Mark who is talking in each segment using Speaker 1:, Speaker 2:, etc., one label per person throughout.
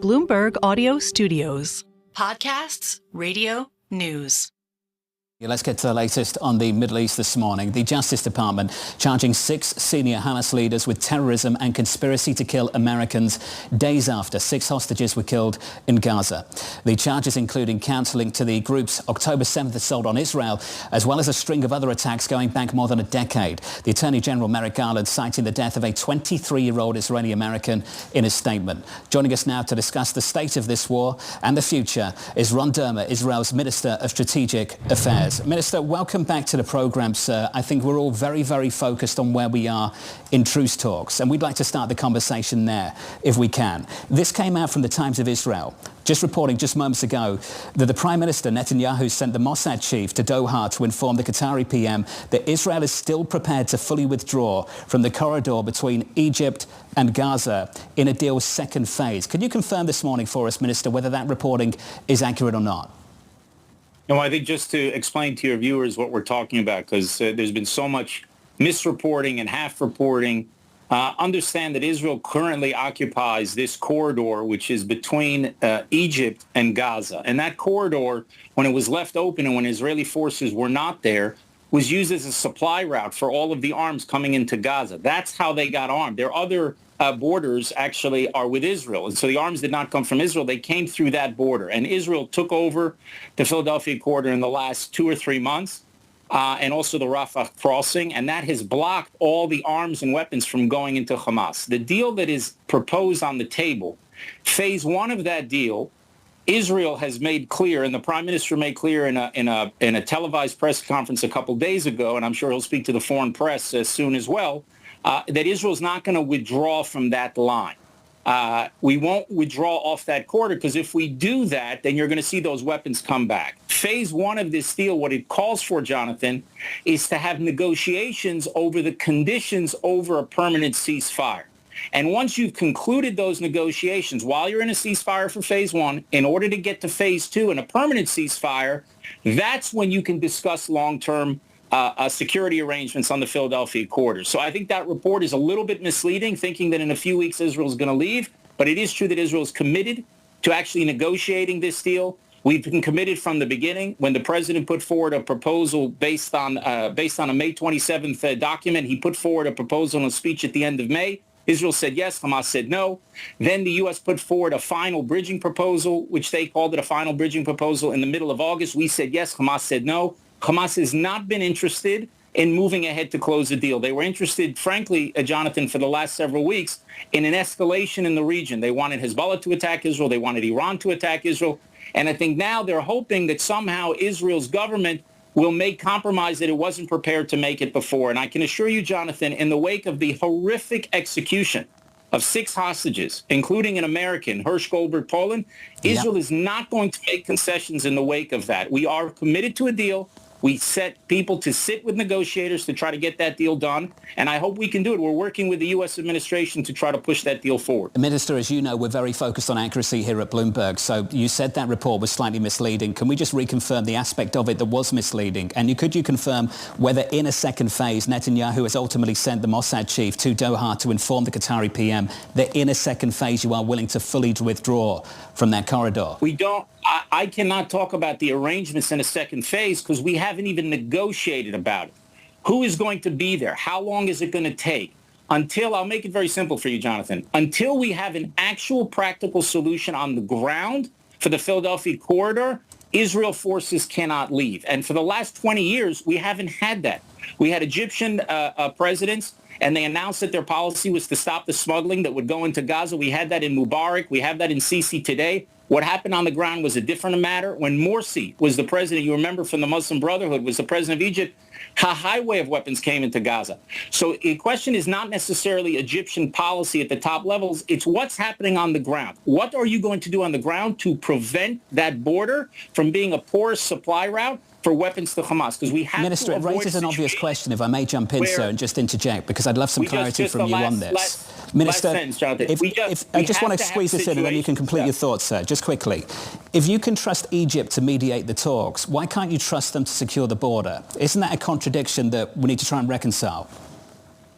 Speaker 1: Bloomberg Audio Studios. Podcasts, radio, news.
Speaker 2: Let's get to the latest on the Middle East this morning. The Justice Department charging 6 senior Hamas leaders with terrorism and conspiracy to kill Americans days after 6 hostages were killed in Gaza. The charges including counts linked to the group's October 7th assault on Israel, as well as a string of other attacks going back more than a decade. The Attorney General Merrick Garland citing the death of a 23-year-old Israeli American in a statement. Joining us now to discuss the state of this war and the future is Ron Dermer, Israel's Minister of Strategic Affairs. Minister, welcome back to the programme, sir. I think we're all very, very focused on where we are in truce talks, and we'd like to start the conversation there, if we can. This came out from the Times of Israel, just reporting just moments ago that the Prime Minister, Netanyahu, sent the Mossad chief to Doha to inform the Qatari PM that Israel is still prepared to fully withdraw from the corridor between Egypt and Gaza in a deal's second phase. Can you confirm this morning for us, Minister, whether that reporting is accurate or not?
Speaker 3: No, I think just to explain to your viewers what we're talking about, because there's been so much misreporting and half-reporting. Understand that Israel currently occupies this corridor, which is between Egypt and Gaza. And that corridor, when it was left open and when Israeli forces were not there, was used as a supply route for all of the arms coming into Gaza. That's how they got armed. Their other borders actually are with Israel. And so the arms did not come from Israel. They came through that border. And Israel took over the Philadelphi Corridor in the last 2 or 3 months, and also the Rafah crossing. And that has blocked all the arms and weapons from going into Hamas. The deal that is proposed on the table, phase 1 of that deal, Israel has made clear, and the Prime Minister made clear in a televised press conference a couple days ago, and I'm sure he'll speak to the foreign press soon as well, that Israel's not going to withdraw from that line. We won't withdraw off that corridor, because if we do that, then you're going to see those weapons come back. Phase 1 of this deal, what it calls for, Jonathan, is to have negotiations over the conditions over a permanent ceasefire. And once you've concluded those negotiations, while you're in a ceasefire for phase 1, in order to get to phase 2 and a permanent ceasefire, that's when you can discuss long-term security arrangements on the Philadelphia Corridor. So I think that report is a little bit misleading, thinking that in a few weeks Israel is going to leave. But it is true that Israel is committed to actually negotiating this deal. We've been committed from the beginning. When the president put forward a proposal based on a May 27th document, he put forward a proposal in a speech at the end of May. Israel said yes, Hamas said no. Then the U.S. put forward a final bridging proposal, which they called it a final bridging proposal, in the middle of August. We said yes, Hamas said no. Hamas has not been interested in moving ahead to close the deal. They were interested, frankly, Jonathan, for the last several weeks, in an escalation in the region. They wanted Hezbollah to attack Israel. They wanted Iran to attack Israel. And I think now they're hoping that somehow Israel's government will make compromise that it wasn't prepared to make it before. And I can assure you, Jonathan, in the wake of the horrific execution of 6 hostages, including an American, Hirsch Goldberg, Poland, Israel is not going to make concessions in the wake of that. We are committed to a deal. We set people to sit with negotiators to try to get that deal done, and I hope we can do it. We're working with the U.S. administration to try to push that deal forward.
Speaker 2: Minister, as you know, we're very focused on accuracy here at Bloomberg, so you said that report was slightly misleading. Can we just reconfirm the aspect of it that was misleading? And could you confirm whether in a second phase, Netanyahu has ultimately sent the Mossad chief to Doha to inform the Qatari PM that in a second phase you are willing to fully withdraw from that corridor?
Speaker 3: We don't. I cannot talk about the arrangements in a second phase because we haven't even negotiated about it. Who is going to be there? How long is it going to take? I'll make it very simple for you, Jonathan, until we have an actual practical solution on the ground for the Philadelphia Corridor, Israel forces cannot leave. And for the last 20 years, we haven't had that. We had Egyptian presidents, and they announced that their policy was to stop the smuggling that would go into Gaza. We had that in Mubarak. We have that in Sisi today. What happened on the ground was a different matter. When Morsi was the president, you remember from the Muslim Brotherhood, was the president of Egypt, a highway of weapons came into Gaza. So the question is not necessarily Egyptian policy at the top levels. It's what's happening on the ground. What are you going to do on the ground to prevent that border from being a porous supply route for weapons to Hamas? Because we have
Speaker 2: Minister,
Speaker 3: to
Speaker 2: it raises an obvious question, if I may jump in, sir, and just interject, because I'd love some clarity from you on this. Minister, I just want to squeeze this in and then you can complete your thoughts, sir. Just quickly. If you can trust Egypt to mediate the talks, why can't you trust them to secure the border? Isn't that a contradiction that we need to try and reconcile?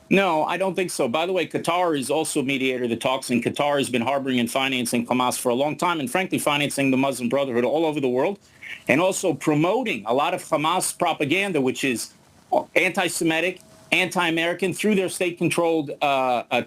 Speaker 3: No, I don't think so. By the way, Qatar is also a mediator of the talks, and Qatar has been harboring and financing Hamas for a long time, and frankly, financing the Muslim Brotherhood all over the world, and also promoting a lot of Hamas propaganda, which is anti-Semitic, anti-American, through their state-controlled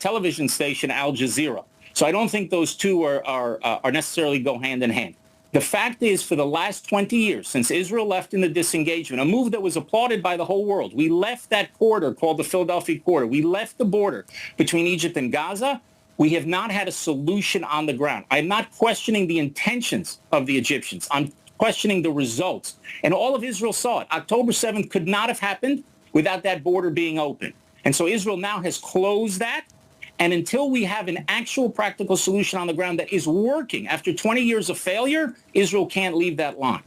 Speaker 3: television station, Al Jazeera. So I don't think those two are necessarily go hand in hand. The fact is, for the last 20 years, since Israel left in the disengagement, a move that was applauded by the whole world, we left that corridor called the Philadelphi Corridor. We left the border between Egypt and Gaza. We have not had a solution on the ground. I'm not questioning the intentions of the Egyptians. I'm questioning the results. And all of Israel saw it. October 7th could not have happened without that border being open. And so Israel now has closed that. And until we have an actual practical solution on the ground that is working after 20 years of failure, Israel can't leave that line.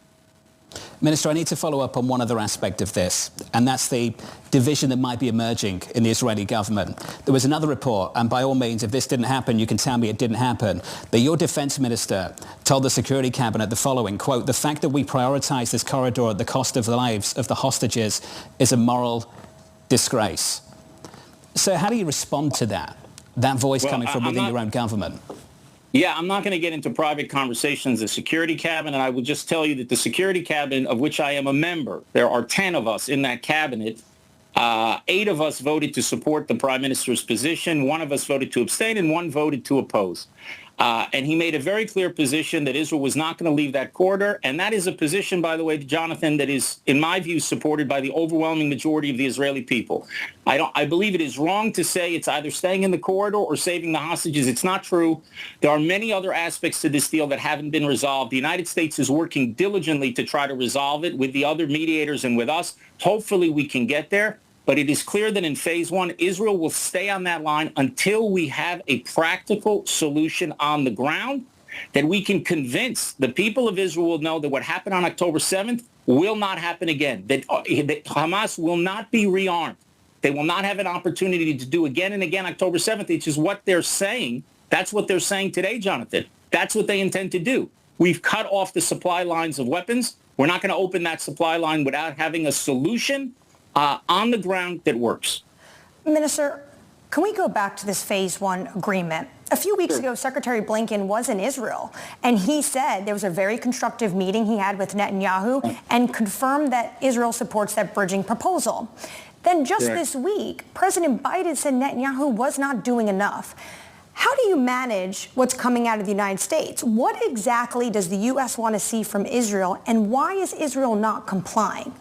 Speaker 2: Minister, I need to follow up on one other aspect of this, and that's the division that might be emerging in the Israeli government. There was another report, and by all means, if this didn't happen, you can tell me it didn't happen, that your defense minister told the Security Cabinet the following, quote, "The fact that we prioritize this corridor at the cost of the lives of the hostages is a moral disgrace." So how do you respond to that voice coming from within your own government?
Speaker 3: Yeah, I'm not going to get into private conversations of the Security Cabinet. I will just tell you that the Security Cabinet, of which I am a member, there are 10 of us in that cabinet. 8 of us voted to support the Prime Minister's position. 1 of us voted to abstain, and 1 voted to oppose. And he made a very clear position that Israel was not going to leave that corridor. And that is a position, by the way, Jonathan, that is, in my view, supported by the overwhelming majority of the Israeli people. I believe it is wrong to say it's either staying in the corridor or saving the hostages. It's not true. There are many other aspects to this deal that haven't been resolved. The United States is working diligently to try to resolve it with the other mediators and with us. Hopefully we can get there. But it is clear that in phase 1, Israel will stay on that line until we have a practical solution on the ground that we can convince the people of Israel will know that what happened on October 7th will not happen again, that Hamas will not be rearmed. They will not have an opportunity to do again and again October 7th, which is what they're saying. That's what they're saying today, Jonathan. That's what they intend to do. We've cut off the supply lines of weapons. We're not going to open that supply line without having a solution on the ground that works.
Speaker 4: Minister, can we go back to this phase 1 agreement? A few weeks ago, Secretary Blinken was in Israel, and he said there was a very constructive meeting he had with Netanyahu and confirmed that Israel supports that bridging proposal. Then just this week, President Biden said Netanyahu was not doing enough. How do you manage what's coming out of the United States? What exactly does the U.S. want to see from Israel, and why is Israel not complying?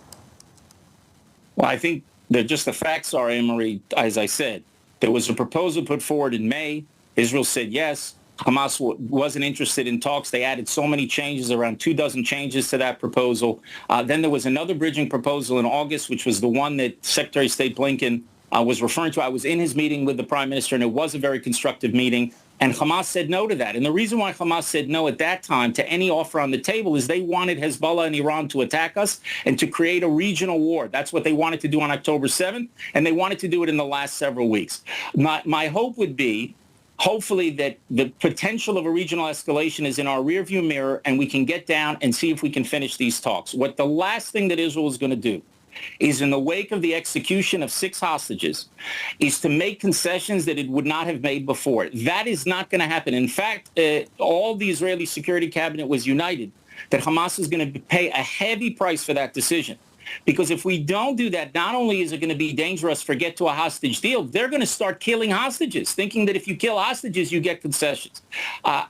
Speaker 3: Well, I think that just the facts are, Annmarie, as I said, there was a proposal put forward in May. Israel said yes. Hamas wasn't interested in talks. They added so many changes, around 24 changes to that proposal. Then there was another bridging proposal in August, which was the one that Secretary of State Blinken was referring to. I was in his meeting with the Prime Minister, and it was a very constructive meeting. And Hamas said no to that. And the reason why Hamas said no at that time to any offer on the table is they wanted Hezbollah and Iran to attack us and to create a regional war. That's what they wanted to do on October 7th, and they wanted to do it in the last several weeks. My hope would be, hopefully, that the potential of a regional escalation is in our rearview mirror, and we can get down and see if we can finish these talks. What the last thing that Israel is going to do is, in the wake of the execution of 6 hostages, is to make concessions that it would not have made before. That is not going to happen. In fact, all the Israeli Security Cabinet was united that Hamas is going to pay a heavy price for that decision. Because if we don't do that, not only is it going to be dangerous for get to a hostage deal, they're going to start killing hostages, thinking that if you kill hostages, you get concessions.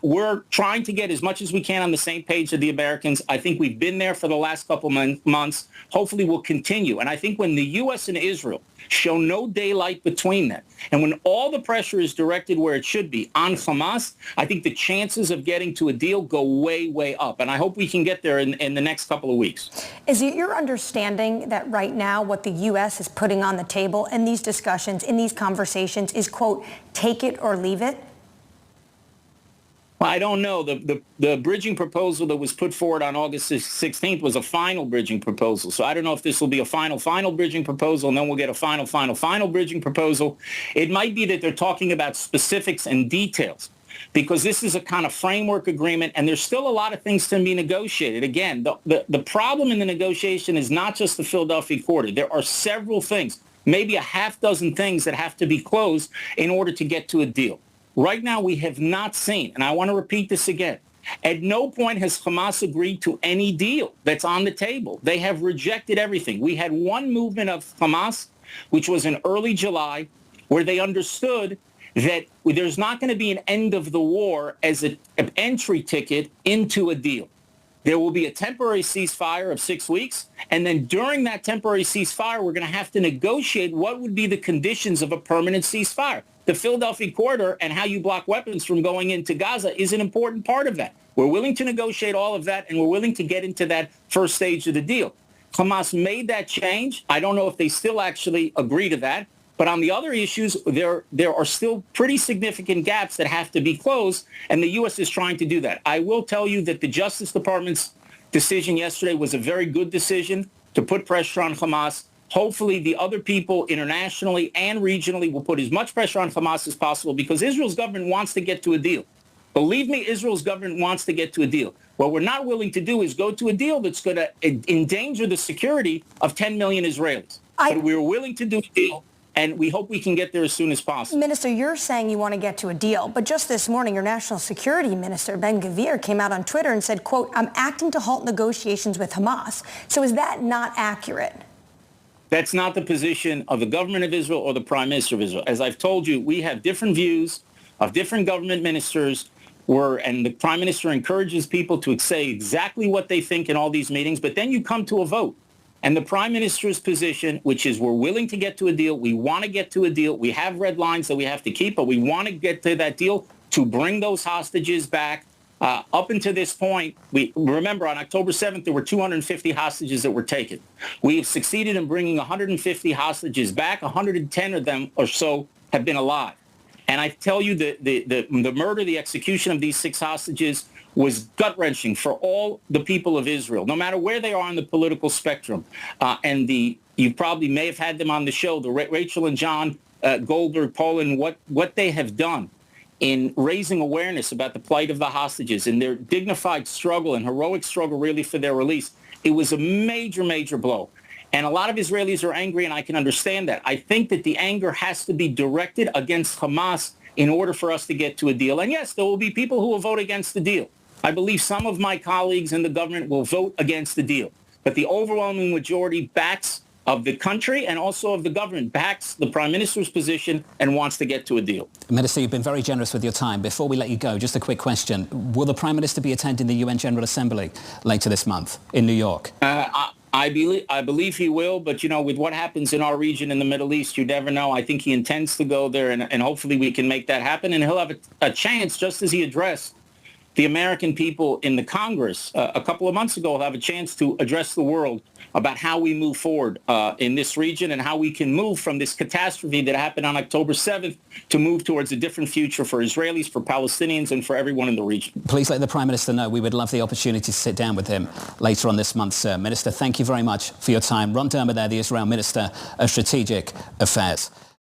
Speaker 3: We're trying to get as much as we can on the same page of the Americans. I think we've been there for the last couple months. Hopefully we'll continue. And I think when the U.S. and Israel show no daylight between them, and when all the pressure is directed where it should be, on Hamas, I think the chances of getting to a deal go way, way up. And I hope we can get there in the next couple of weeks.
Speaker 4: Is it your understanding that right now what the U.S. is putting on the table in these discussions, in these conversations, is, quote, take it or leave it?
Speaker 3: Well, I don't know. The bridging proposal that was put forward on August 16th was a final bridging proposal. So I don't know if this will be a final bridging proposal, and then we'll get a final bridging proposal. It might be that they're talking about specifics and details, because this is a kind of framework agreement, and there's still a lot of things to be negotiated. Again, the problem in the negotiation is not just the Philadelphia Corridor. There are several things. maybe a half dozen things that have to be closed in order to get to a deal. Right now, we have not seen, and I want to repeat this again, at no point has Hamas agreed to any deal that's on the table. They have rejected everything. We had one movement of Hamas, which was in early July, where they understood that there's not going to be an end of the war as an entry ticket into a deal. There will be a temporary ceasefire of 6 weeks, and then during that temporary ceasefire, we're going to have to negotiate what would be the conditions of a permanent ceasefire. The Philadelphi Corridor and how you block weapons from going into Gaza is an important part of that. We're willing to negotiate all of that, and we're willing to get into that first stage of the deal. Hamas made that change. I don't know if they still actually agree to that. But on the other issues, there are still pretty significant gaps that have to be closed, and the U.S. is trying to do that. I will tell you that the Justice Department's decision yesterday was a very good decision to put pressure on Hamas. Hopefully, the other people internationally and regionally will put as much pressure on Hamas as possible because Israel's government wants to get to a deal. Believe me, Israel's government wants to get to a deal. What we're not willing to do is go to a deal that's going to endanger the security of 10 million Israelis. But we're willing to do a deal. And we hope we can get there as soon as possible.
Speaker 4: Minister, you're saying you want to get to a deal, but just this morning, your National Security Minister, Ben-Gvir, came out on Twitter and said, quote, I'm acting to halt negotiations with Hamas. So is that not accurate?
Speaker 3: That's not the position of the government of Israel or the Prime Minister of Israel. As I've told you, we have different views of different government ministers, and the Prime Minister encourages people to say exactly what they think in all these meetings, but then you come to a vote. And the Prime Minister's position, which is we're willing to get to a deal, we want to get to a deal, we have red lines that we have to keep, but we want to get to that deal to bring those hostages back. Up until this point, we remember on October 7th, there were 250 hostages that were taken. We have succeeded in bringing 150 hostages back. 110 of them or so have been alive. And I tell you, the murder, the execution of these 6 hostages was gut-wrenching for all the people of Israel, no matter where they are on the political spectrum. You probably may have had them on the show, the Rachel and John Goldberg, Poland, what they have done in raising awareness about the plight of the hostages and their dignified struggle and heroic struggle really for their release. It was a major, major blow. And a lot of Israelis are angry, and I can understand that. I think that the anger has to be directed against Hamas in order for us to get to a deal. And yes, there will be people who will vote against the deal. I believe some of my colleagues in the government will vote against the deal. But the overwhelming majority of the country and also of the government backs the Prime Minister's position and wants to get to a deal.
Speaker 2: Minister, you've been very generous with your time. Before we let you go, just a quick question. Will the Prime Minister be attending the UN General Assembly later this month in New York?
Speaker 3: I believe he will, but, with what happens in our region in the Middle East, you never know. I think he intends to go there, and hopefully we can make that happen. And he'll have a chance, just as he addressed the American people in the Congress a couple of months ago, will have a chance to address the world about how we move forward in this region and how we can move from this catastrophe that happened on October 7th to move towards a different future for Israelis, for Palestinians, and for everyone in the region.
Speaker 2: Please let the Prime Minister know. We would love the opportunity to sit down with him later on this month, sir. Minister, thank you very much for your time. Ron Dermer there, the Israel Minister of Strategic Affairs.